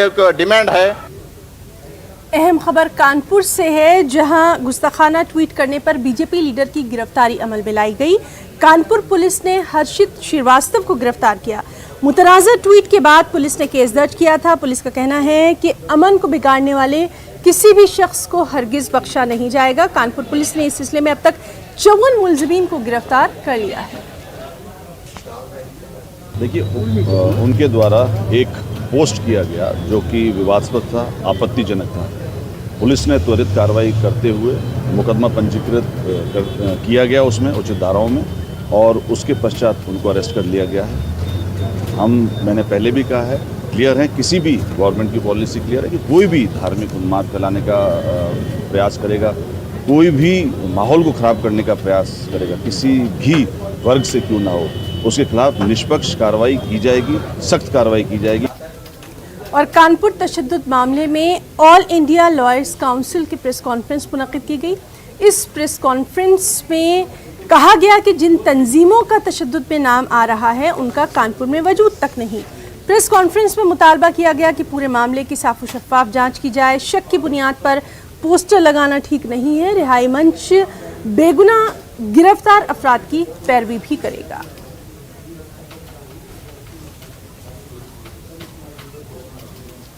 एक डिमांड है। अहम खबर कानपुर से है, जहां गुस्ताखाना ट्वीट करने पर बीजेपी लीडर की गिरफ्तारी अमल में लाई गई। कानपुर पुलिस ने हर्षित श्रीवास्तव को गिरफ्तार किया। मुतनाज़ा ट्वीट के बाद पुलिस ने केस दर्ज किया था। पुलिस का कहना है कि अमन को बिगाड़ने वाले किसी भी शख्स को हरगिज बख्शा नहीं जाएगा। कानपुर पुलिस ने इस सिलसिले में अब तक 54 मुलजिमीन को गिरफ्तार कर लिया है। देखिए, उनके द्वारा एक पोस्ट किया गया जो कि विवादास्पद था, आपत्तिजनक था। पुलिस ने त्वरित कार्रवाई करते हुए मुकदमा पंजीकृत किया गया उसमें उचित धाराओं में, और उसके पश्चात उनको अरेस्ट कर लिया गया है। मैंने पहले भी कहा है, क्लियर है, किसी भी गवर्नमेंट की पॉलिसी क्लियर है कि कोई भी धार्मिक उन्माद फैलाने का प्रयास करेगा, कोई भी माहौल को ख़राब करने का प्रयास करेगा, किसी भी वर्ग से क्यों ना हो, उसके खिलाफ निष्पक्ष कार्रवाई की जाएगी, सख्त कार्रवाई की जाएगी। और कानपुर तशद्दुद मामले में ऑल इंडिया लॉयर्स काउंसिल की प्रेस कॉन्फ्रेंस मुनक्किद की गई। इस प्रेस कॉन्फ्रेंस में कहा गया कि जिन तंजीमों का तशद्दुद में नाम आ रहा है उनका कानपुर में वजूद तक नहीं। प्रेस कॉन्फ्रेंस में मुतालबा किया गया कि पूरे मामले की साफ व शफाफ जाँच की जाए। शक की बुनियाद पर पोस्टर लगाना ठीक नहीं है। रिहाई मंच बेगुनाह गिरफ्तार अफराद की पैरवी भी करेगा।